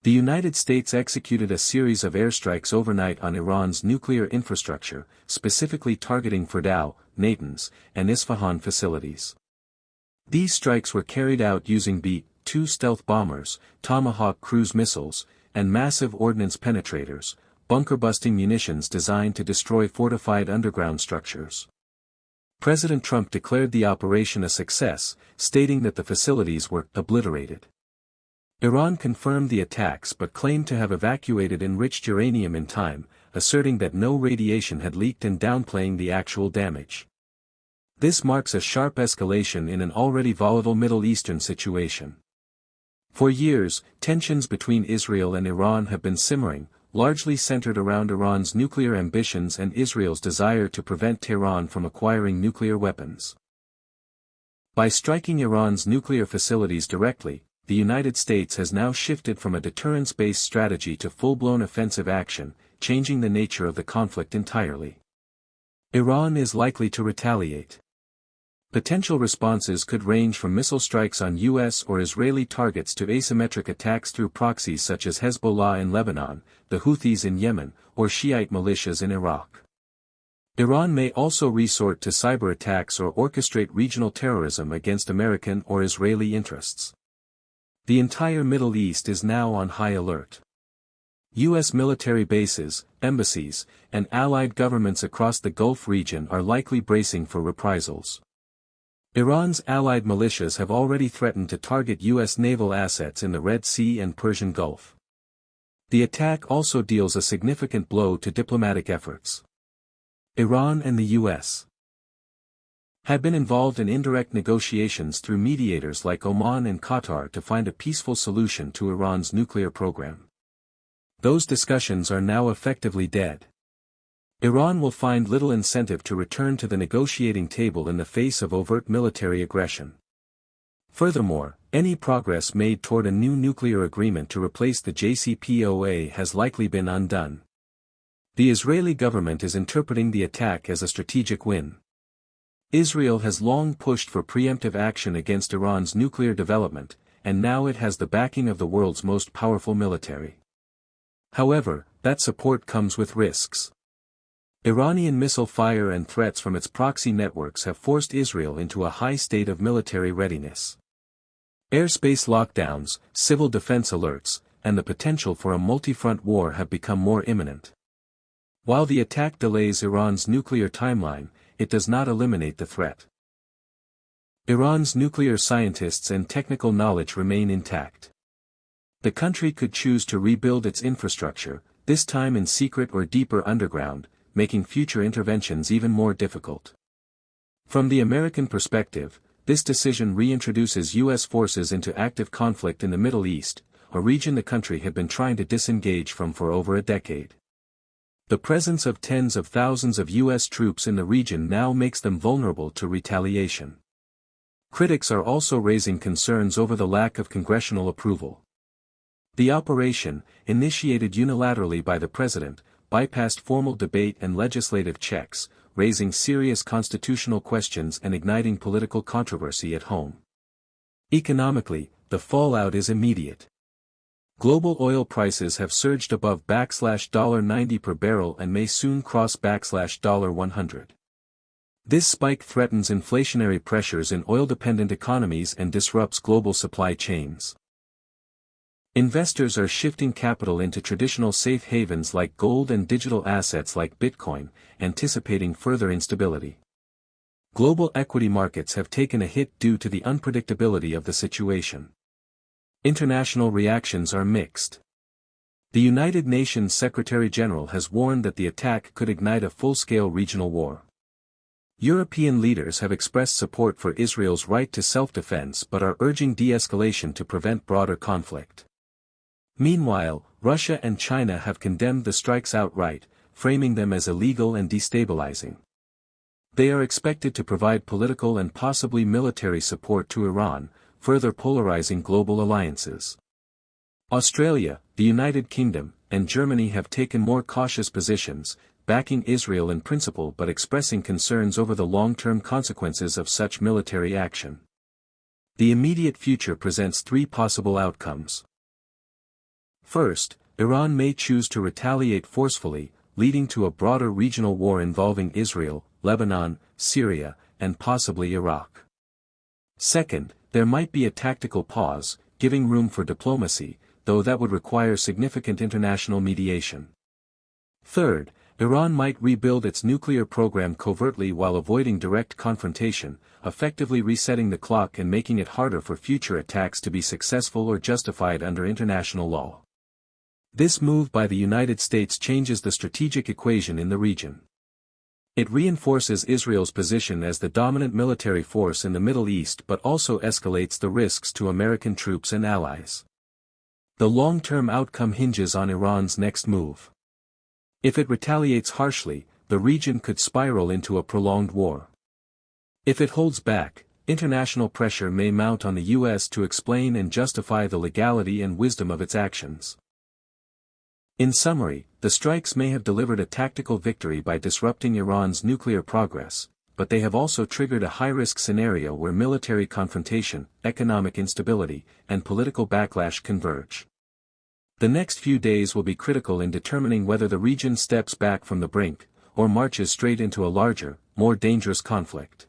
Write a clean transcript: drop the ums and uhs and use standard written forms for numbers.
The United States executed a series of airstrikes overnight on Iran's nuclear infrastructure, specifically targeting Fordow, Natanz, and Isfahan facilities. These strikes were carried out using B-2 stealth bombers, Tomahawk cruise missiles, and massive ordnance penetrators, bunker-busting munitions designed to destroy fortified underground structures. President Trump declared the operation a success, stating that the facilities were obliterated. Iran confirmed the attacks but claimed to have evacuated enriched uranium in time, asserting that no radiation had leaked and downplaying the actual damage. This marks a sharp escalation in an already volatile Middle Eastern situation. For years, tensions between Israel and Iran have been simmering, largely centered around Iran's nuclear ambitions and Israel's desire to prevent Tehran from acquiring nuclear weapons. By striking Iran's nuclear facilities directly, the United States has now shifted from a deterrence-based strategy to full-blown offensive action, changing the nature of the conflict entirely. Iran is likely to retaliate. Potential responses could range from missile strikes on U.S. or Israeli targets to asymmetric attacks through proxies such as Hezbollah in Lebanon, the Houthis in Yemen, or Shiite militias in Iraq. Iran may also resort to cyber attacks or orchestrate regional terrorism against American or Israeli interests. The entire Middle East is now on high alert. U.S. military bases, embassies, and allied governments across the Gulf region are likely bracing for reprisals. Iran's allied militias have already threatened to target U.S. naval assets in the Red Sea and Persian Gulf. The attack also deals a significant blow to diplomatic efforts. Iran and the U.S. had been involved in indirect negotiations through mediators like Oman and Qatar to find a peaceful solution to Iran's nuclear program. Those discussions are now effectively dead. Iran will find little incentive to return to the negotiating table in the face of overt military aggression. Furthermore, any progress made toward a new nuclear agreement to replace the JCPOA has likely been undone. The Israeli government is interpreting the attack as a strategic win. Israel has long pushed for preemptive action against Iran's nuclear development, and now it has the backing of the world's most powerful military. However, that support comes with risks. Iranian missile fire and threats from its proxy networks have forced Israel into a high state of military readiness. Airspace lockdowns, civil defense alerts, and the potential for a multi-front war have become more imminent. While the attack delays Iran's nuclear timeline, it does not eliminate the threat. Iran's nuclear scientists and technical knowledge remain intact. The country could choose to rebuild its infrastructure, this time in secret or deeper underground, making future interventions even more difficult. From the American perspective, this decision reintroduces U.S. forces into active conflict in the Middle East, a region the country had been trying to disengage from for over a decade. The presence of tens of thousands of U.S. troops in the region now makes them vulnerable to retaliation. Critics are also raising concerns over the lack of congressional approval. The operation, initiated unilaterally by the president, bypassed formal debate and legislative checks, raising serious constitutional questions and igniting political controversy at home. Economically, the fallout is immediate. Global oil prices have surged above $90 per barrel and may soon cross $100. This spike threatens inflationary pressures in oil-dependent economies and disrupts global supply chains. Investors are shifting capital into traditional safe havens like gold and digital assets like Bitcoin, anticipating further instability. Global equity markets have taken a hit due to the unpredictability of the situation. International reactions are mixed. The United Nations Secretary-General has warned that the attack could ignite a full-scale regional war. European leaders have expressed support for Israel's right to self-defense but are urging de-escalation to prevent broader conflict. Meanwhile, Russia and China have condemned the strikes outright, framing them as illegal and destabilizing. They are expected to provide political and possibly military support to Iran, further polarizing global alliances. Australia, the United Kingdom, and Germany have taken more cautious positions, backing Israel in principle but expressing concerns over the long-term consequences of such military action. The immediate future presents three possible outcomes. First, Iran may choose to retaliate forcefully, leading to a broader regional war involving Israel, Lebanon, Syria, and possibly Iraq. Second, there might be a tactical pause, giving room for diplomacy, though that would require significant international mediation. Third, Iran might rebuild its nuclear program covertly while avoiding direct confrontation, effectively resetting the clock and making it harder for future attacks to be successful or justified under international law. This move by the United States changes the strategic equation in the region. It reinforces Israel's position as the dominant military force in the Middle East but also escalates the risks to American troops and allies. The long-term outcome hinges on Iran's next move. If it retaliates harshly, the region could spiral into a prolonged war. If it holds back, international pressure may mount on the U.S. to explain and justify the legality and wisdom of its actions. In summary, the strikes may have delivered a tactical victory by disrupting Iran's nuclear progress, but they have also triggered a high-risk scenario where military confrontation, economic instability, and political backlash converge. The next few days will be critical in determining whether the region steps back from the brink, or marches straight into a larger, more dangerous conflict.